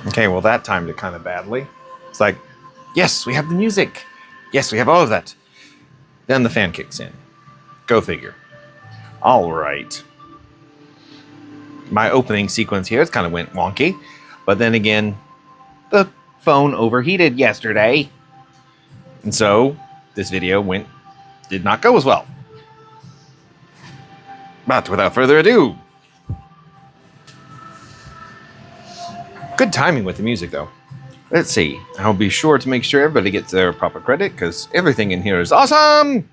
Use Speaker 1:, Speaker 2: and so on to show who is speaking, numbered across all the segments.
Speaker 1: Okay, well, that timed it kind of badly. It's like, yes, we have the music. Yes, we have all of that. Then the fan kicks in. Go figure. All right. My opening sequence here, it kind of went wonky. But then again, the phone overheated yesterday. And so this video did not go as well. But without further ado, good timing with the music though. Let's see. I'll be sure to make sure everybody gets their proper credit because everything in here is awesome.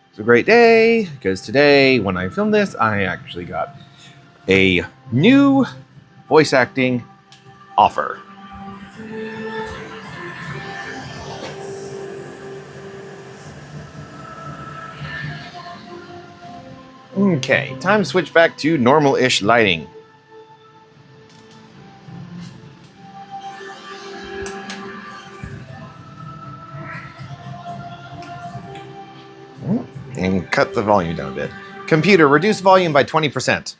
Speaker 1: It's a great day because today, when I filmed this, I actually got a new voice acting offer. Okay, time to switch back to normal-ish lighting. And cut the volume down a bit. Computer, reduce volume by 20%.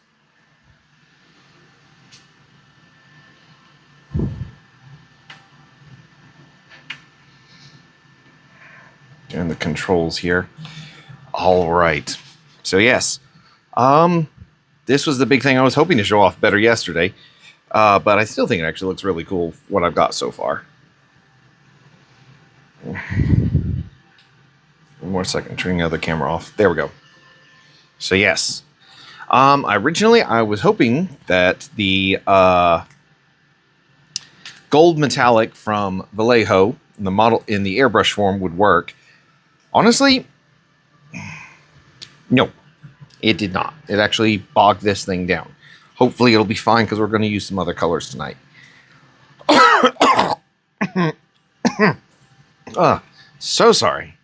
Speaker 1: And the controls here. All right. So yes, this was the big thing I was hoping to show off better yesterday, but I still think it actually looks really cool what I've got so far. One more second, turning the other camera off. There we go. So yes, originally I was hoping that the gold metallic from Vallejo, the model in the airbrush form, would work. Honestly, no, it did not. It actually bogged this thing down. Hopefully it'll be fine because we're going to use some other colors tonight. So sorry.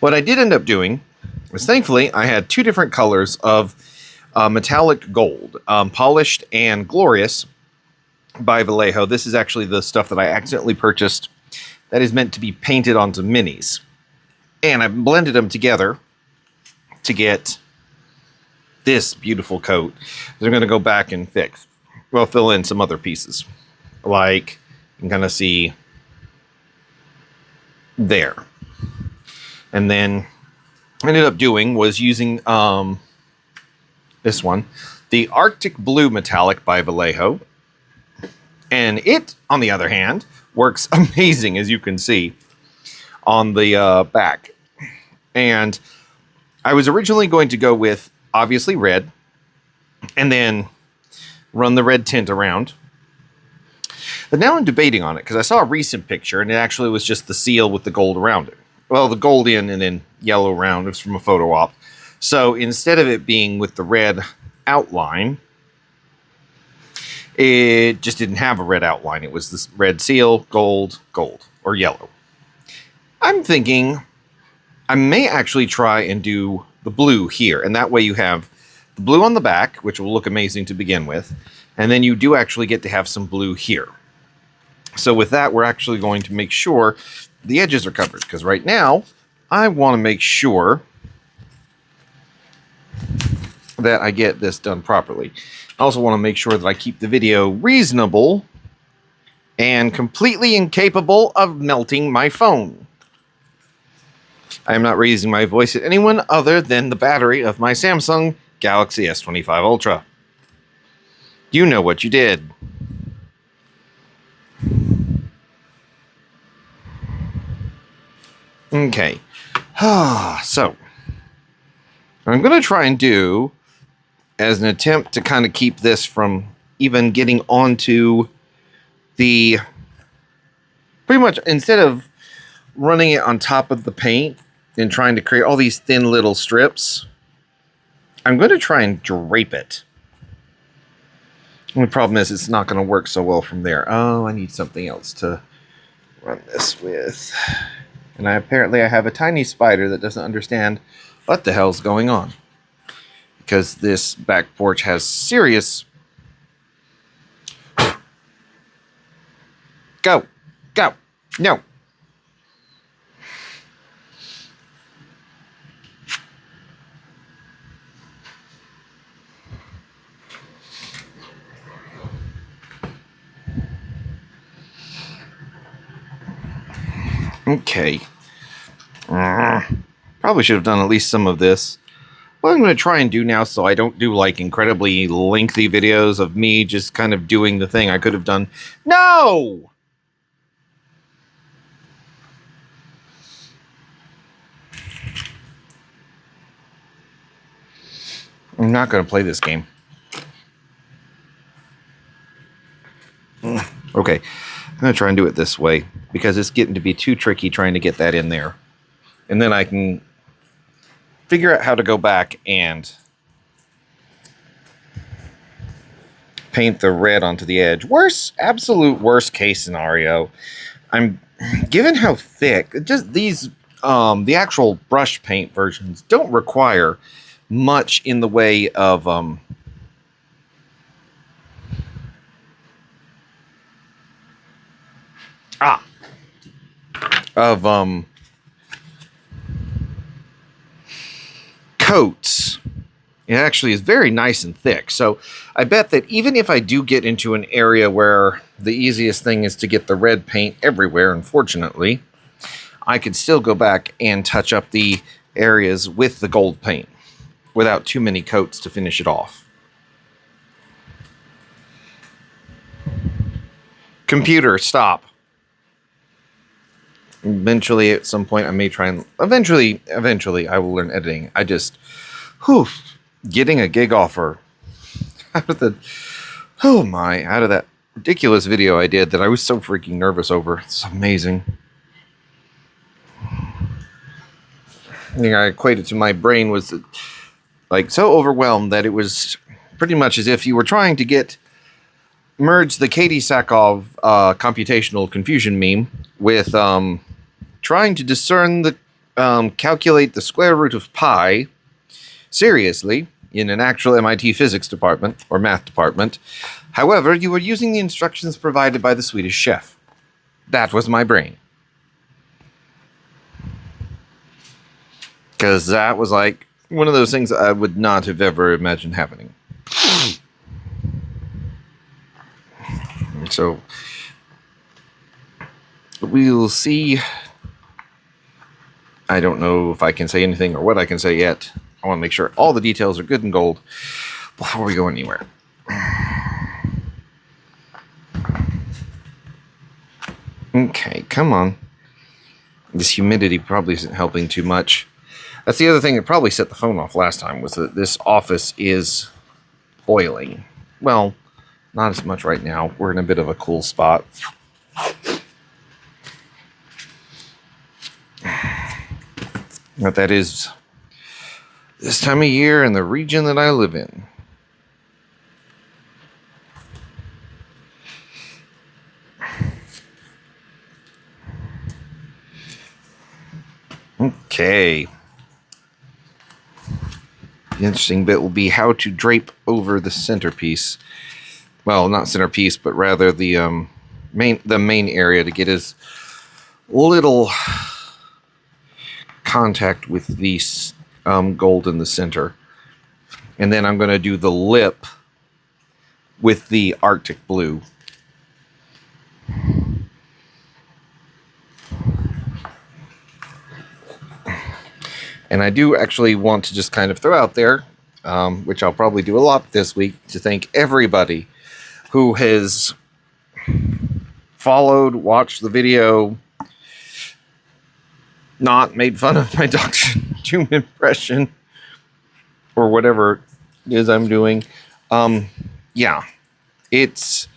Speaker 1: What I did end up doing was, thankfully, I had two different colors of metallic gold, polished and glorious by Vallejo. This is actually the stuff that I accidentally purchased that is meant to be painted onto minis. And I blended them together to get this beautiful coat. They're going to go back and fill in some other pieces. Like, you can kind of see there. And then what I ended up doing was using this one, the Arctic Blue Metallic by Vallejo. And it, on the other hand, works amazing, as you can see on the back. And I was originally going to go with, obviously, red, and then run the red tint around. But now I'm debating on it, because I saw a recent picture, and it actually was just the seal with the gold around it. Well, the gold in and then yellow around. It was from a photo op. So instead of it being with the red outline, it just didn't have a red outline. It was this red seal, gold, or yellow. I'm thinking I may actually try and do the blue here. And that way you have the blue on the back, which will look amazing to begin with. And then you do actually get to have some blue here. So with that, we're actually going to make sure the edges are covered. Because right now, I want to make sure that I get this done properly. I also want to make sure that I keep the video reasonable and completely incapable of melting my phone. I am not raising my voice at anyone other than the battery of my Samsung Galaxy S25 Ultra. You know what you did. Okay. So, I'm going to try and do, as an attempt to kind of keep this from even getting onto the, pretty much instead of running it on top of the paint and trying to create all these thin little strips, I'm going to try and drape it. The problem is it's not going to work so well from there. Oh, I need something else to run this with. And apparently I have a tiny spider that doesn't understand what the hell's going on. Because this back porch has serious... Go! Go! No! Okay. Probably should have done at least some of this. What I'm going to try and do now, so I don't do like incredibly lengthy videos of me just kind of doing the thing I could have done. No! I'm not going to play this game. Okay, I'm going to try and do it this way because it's getting to be too tricky trying to get that in there. And then I can figure out how to go back and paint the red onto the edge. Absolute worst case scenario. Given how thick, just these, the actual brush paint versions don't require much in the way of, coats. It actually is very nice and thick. So I bet that even if I do get into an area where the easiest thing is to get the red paint everywhere, unfortunately, I could still go back and touch up the areas with the gold paint without too many coats to finish it off. Computer, stop. Eventually, at some point, I may try and... Eventually, I will learn editing. Getting a gig offer out of that ridiculous video I did that I was so freaking nervous over. It's amazing. I think I equated to my brain was like so overwhelmed that it was pretty much as if you were trying to merge the Katie Sackhoff computational confusion meme with trying to discern calculate the square root of pi seriously in an actual MIT physics department or math department. However, you were using the instructions provided by the Swedish chef. That was my brain. Because that was like one of those things I would not have ever imagined happening. So we'll see. I don't know if I can say anything or what I can say yet. I want to make sure all the details are good and gold before we go anywhere. Okay, come on. This humidity probably isn't helping too much. That's the other thing that probably set the phone off last time, was that this office is boiling. Well, not as much right now. We're in a bit of a cool spot. But that is this time of year in the region that I live in. Okay. The interesting bit will be how to drape over the centerpiece. Well, not centerpiece, but rather the main area to get as little contact with the gold in the center. And then I'm going to do the lip with the Arctic blue. And I do actually want to just kind of throw out there, which I'll probably do a lot this week, to thank everybody who has watched the video, not made fun of my Dr. Doom impression, or whatever it is I'm doing. Yeah, it's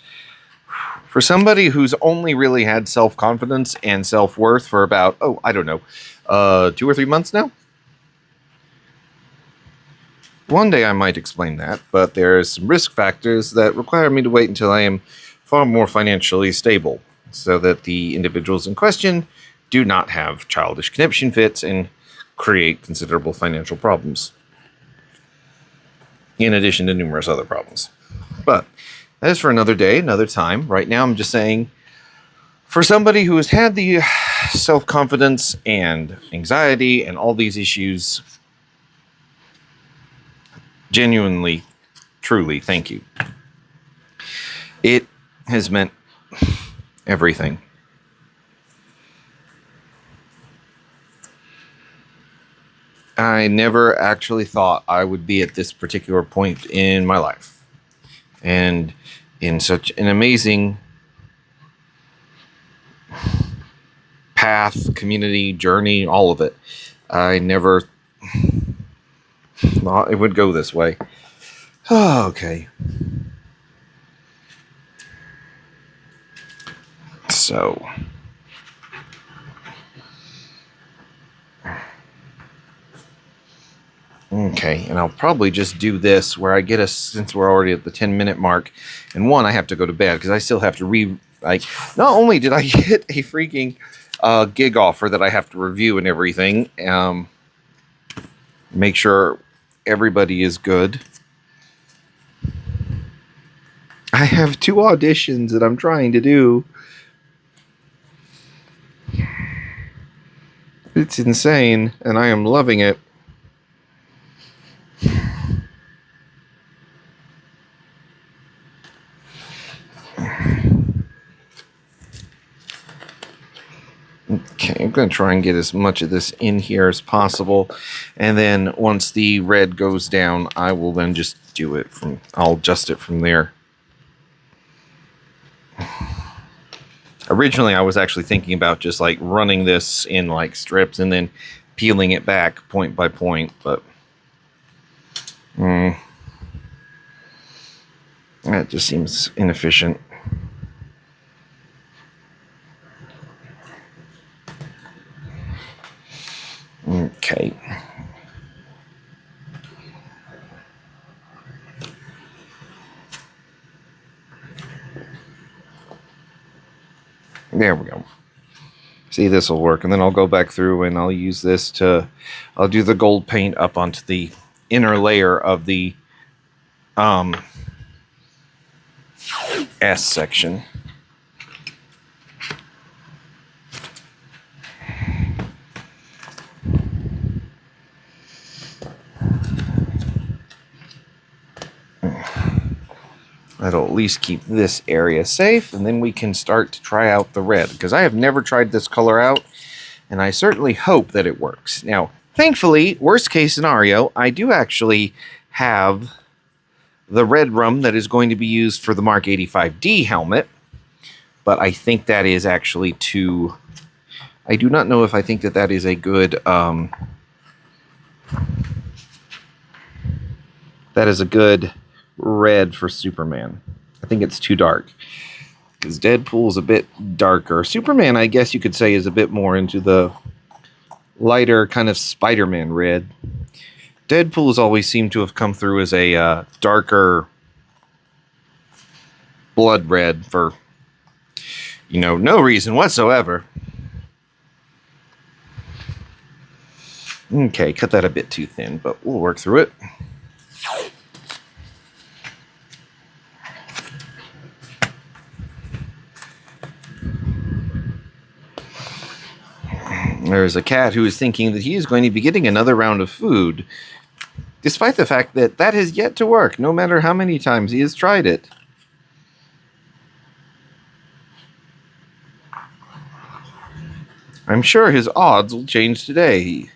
Speaker 1: for somebody who's only really had self-confidence and self-worth for about, 2 or 3 months now. One day I might explain that, but there's some risk factors that require me to wait until I am far more financially stable, so that the individuals in question do not have childish conniption fits and create considerable financial problems, in addition to numerous other problems. But that is for another day, another time. Right now I'm just saying, for somebody who has had the self-confidence and anxiety and all these issues, genuinely, truly, thank you. It has meant everything. I never actually thought I would be at this particular point in my life. And in such an amazing path, community, journey, all of it. I never thought it would go this way. Okay. So. Okay, and I'll probably just do this where I get us, since we're already at the 10-minute mark, and one, I have to go to bed because I still have to not only did I get a freaking gig offer that I have to review and everything, make sure everybody is good. I have 2 auditions that I'm trying to do. It's insane, and I am loving it. Okay, I'm going to try and get as much of this in here as possible. And then once the red goes down, I will then just do it I'll adjust it from there. Originally, I was actually thinking about just like running this in like strips and then peeling it back point by point, but that just seems inefficient. Okay. There we go. See, this will work. And then I'll go back through and I'll use this I'll do the gold paint up onto the inner layer of the S section. That'll at least keep this area safe, and then we can start to try out the red, because I have never tried this color out, and I certainly hope that it works. Now, thankfully, worst case scenario, I do actually have the red rum that is going to be used for the Mark 85D helmet, but I think that is actually too... I do not know if I think that is a good... that is a good red for Superman. I think it's too dark, because Deadpool's a bit darker. Superman, I guess you could say, is a bit more into the lighter kind of Spider-Man red. Deadpool's always seemed to have come through as a darker blood red for, no reason whatsoever. Okay, cut that a bit too thin, but we'll work through it. There's a cat who is thinking that he is going to be getting another round of food, despite the fact that has yet to work, no matter how many times he has tried it. I'm sure his odds will change today.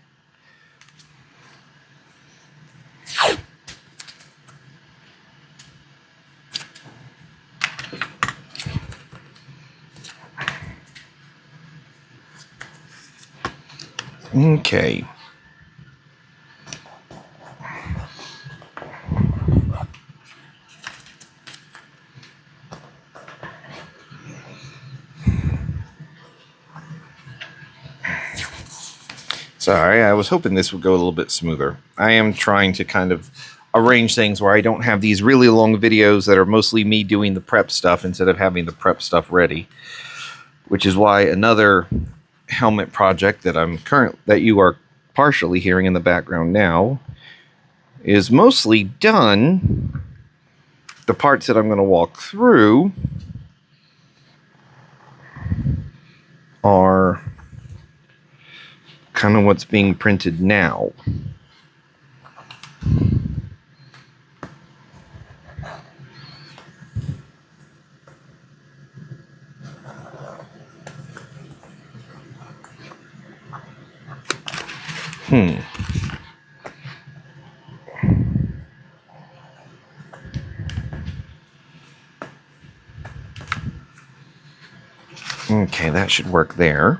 Speaker 1: Okay. Sorry, I was hoping this would go a little bit smoother. I am trying to kind of arrange things where I don't have these really long videos that are mostly me doing the prep stuff instead of having the prep stuff ready, which is why another helmet project that you are partially hearing in the background now is mostly done. The parts that I'm going to walk through are kind of what's being printed now. Okay, that should work there.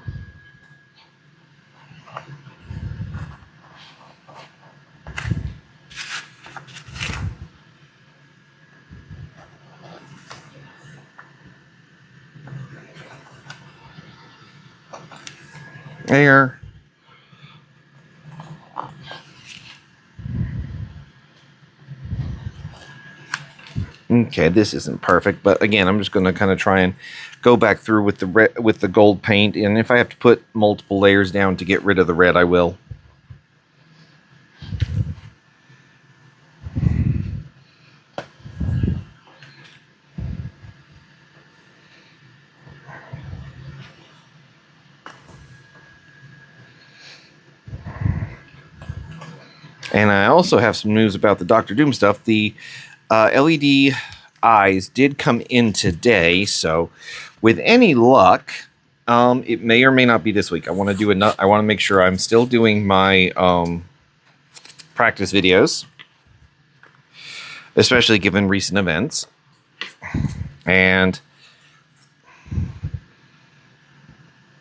Speaker 1: There. Okay, this isn't perfect, but again, I'm just going to kind of try and go back through with the gold paint, and if I have to put multiple layers down to get rid of the red, I will. And I also have some news about the Doctor Doom stuff. The LED eyes did come in today, so with any luck, it may or may not be this week. I want to make sure I'm still doing my practice videos, especially given recent events, and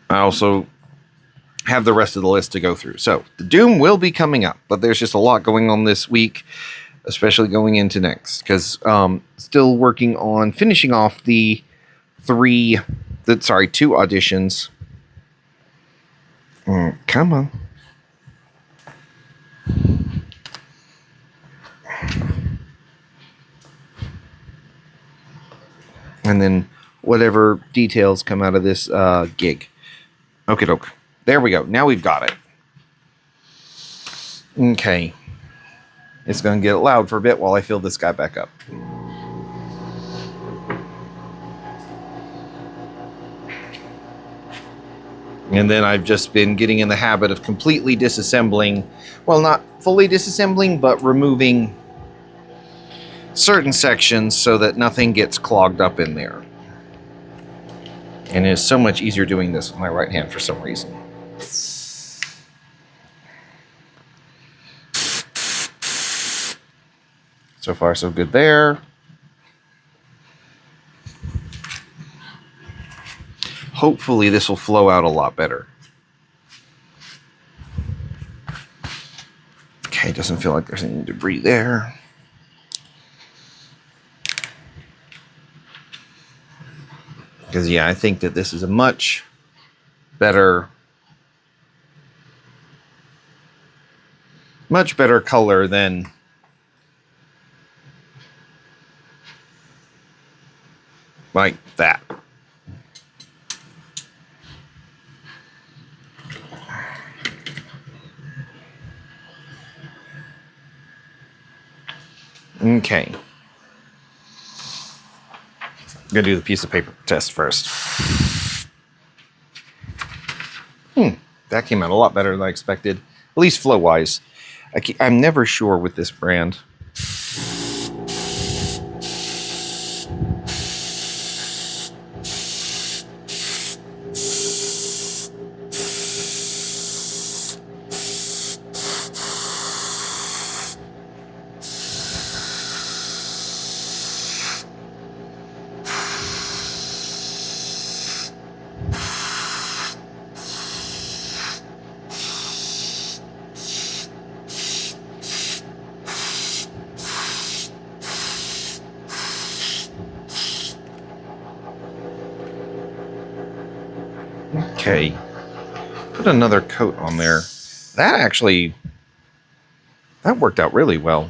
Speaker 1: I also have the rest of the list to go through. So the Doom will be coming up, but there's just a lot going on this week, especially going into next, because still working on finishing off the two auditions. Come on. And then whatever details come out of this gig. Okie doke. There we go. Now we've got it. Okay. It's going to get loud for a bit while I fill this guy back up. And then I've just been getting in the habit of completely disassembling. Well, not fully disassembling, but removing certain sections so that nothing gets clogged up in there. And it is so much easier doing this with my right hand for some reason. So far, so good there. Hopefully, this will flow out a lot better. Okay, doesn't feel like there's any debris there. Because, yeah, I think that this is a much better color than like that. Okay. I'm going to do the piece of paper test first. That came out a lot better than I expected, at least flow-wise. I'm never sure with this brand. Okay, put another coat on there. That worked out really well.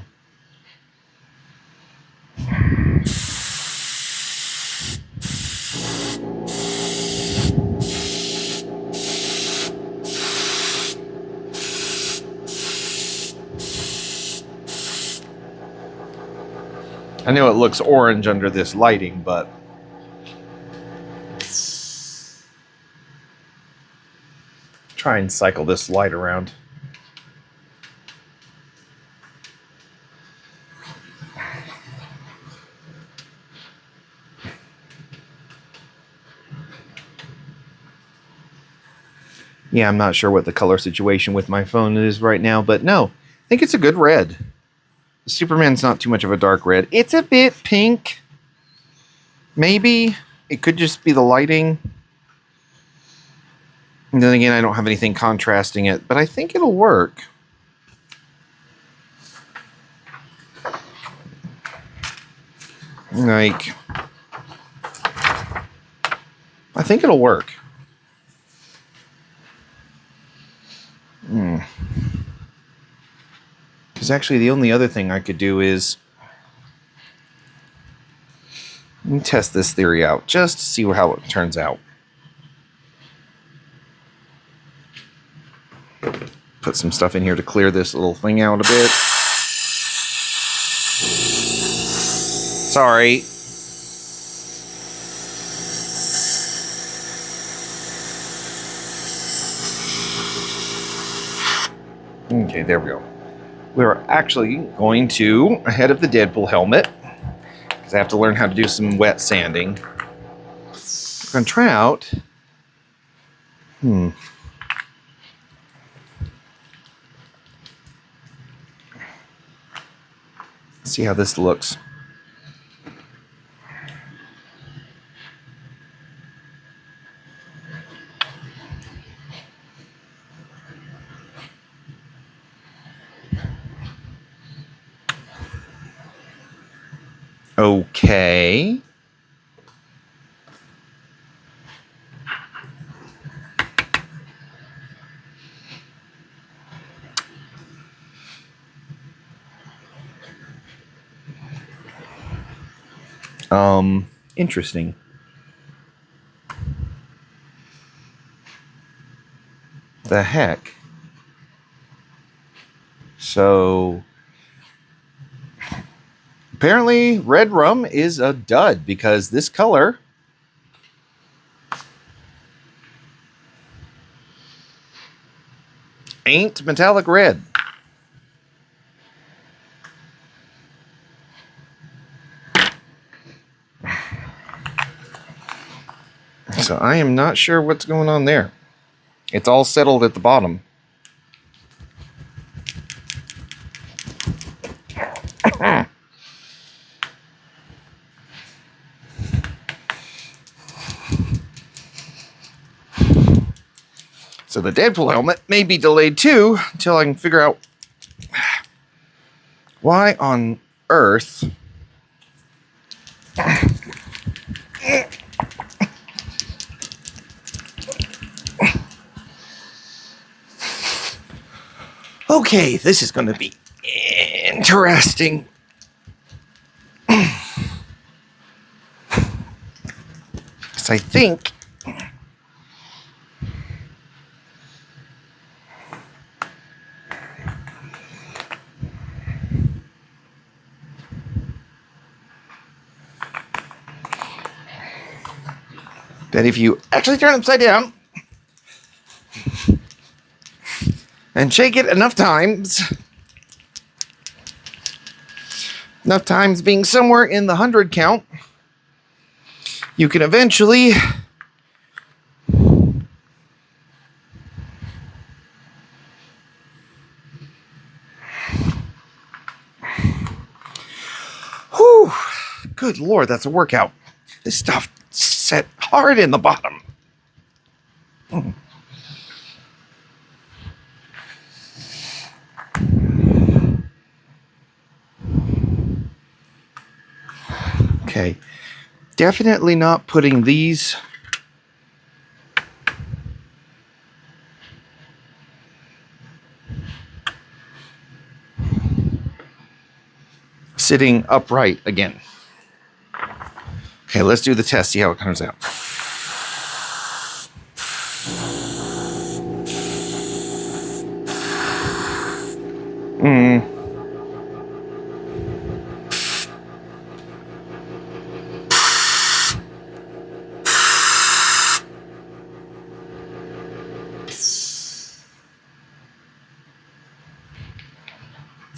Speaker 1: I know it looks orange under this lighting, but try and cycle this light around. Yeah, I'm not sure what the color situation with my phone is right now, but no, I think it's a good red. Superman's not too much of a dark red. It's a bit pink. Maybe. It could just be the lighting. And then again, I don't have anything contrasting it, but I think it'll work. Like, I think it'll work. Because actually the only other thing I could do is test this theory out just to see how it turns out. Put some stuff in here to clear this little thing out a bit. Sorry. Okay, there we go. We're actually going to, ahead of the Deadpool helmet, because I have to learn how to do some wet sanding. We're going to try out... See how this looks. Okay. Interesting. The heck? So, apparently red rum is a dud because this color ain't metallic red. So I am not sure what's going on there. It's all settled at the bottom. So the Deadpool helmet may be delayed too until I can figure out why on earth okay, this is going to be interesting. Because I think that if you actually turn it upside down and shake it enough times being somewhere in the 100 count, you can eventually whew, good Lord, that's a workout. This stuff set hard in the bottom. Okay, definitely not putting these sitting upright again. Okay, let's do the test, see how it comes out.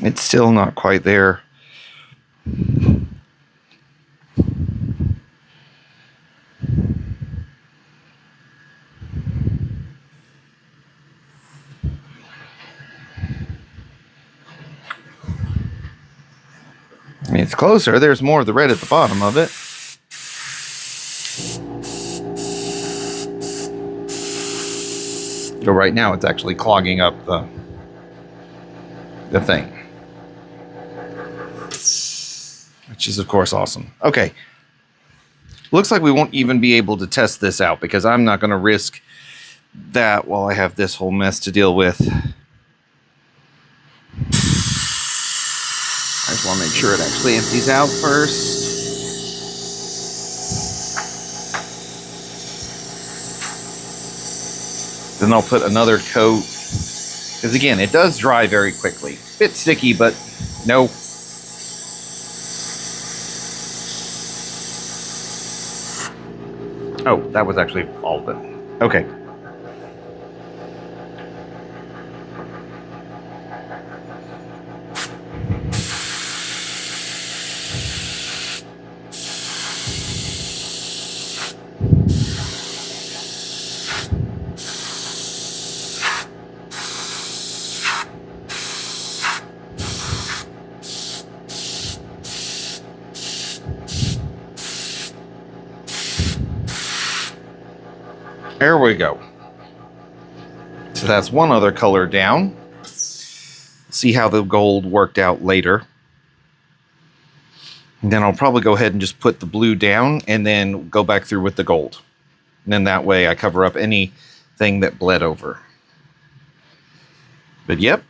Speaker 1: It's still not quite there. I mean, it's closer. There's more of the red at the bottom of it. So right now it's actually clogging up the thing, which is of course awesome. Okay, looks like we won't even be able to test this out because I'm not going to risk that while I have this whole mess to deal with. I just want to make sure it actually empties out first. Then I'll put another coat, because again, it does dry very quickly. Bit sticky, but no. Oh, that was actually all of it. Okay. There we go. So that's one other color down. See how the gold worked out later. And then I'll probably go ahead and just put the blue down and then go back through with the gold. And then that way I cover up anything that bled over. But yep.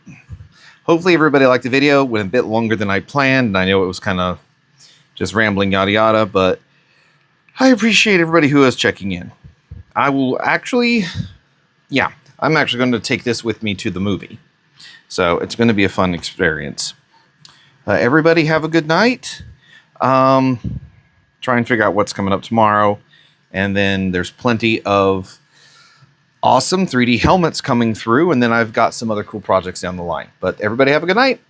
Speaker 1: Hopefully everybody liked the video. Went a bit longer than I planned. And I know it was kind of just rambling yada yada, but I appreciate everybody who is checking in. I will actually, I'm actually going to take this with me to the movie. So it's going to be a fun experience. Everybody have a good night. Try and figure out what's coming up tomorrow. And then there's plenty of awesome 3D helmets coming through. And then I've got some other cool projects down the line. But everybody have a good night.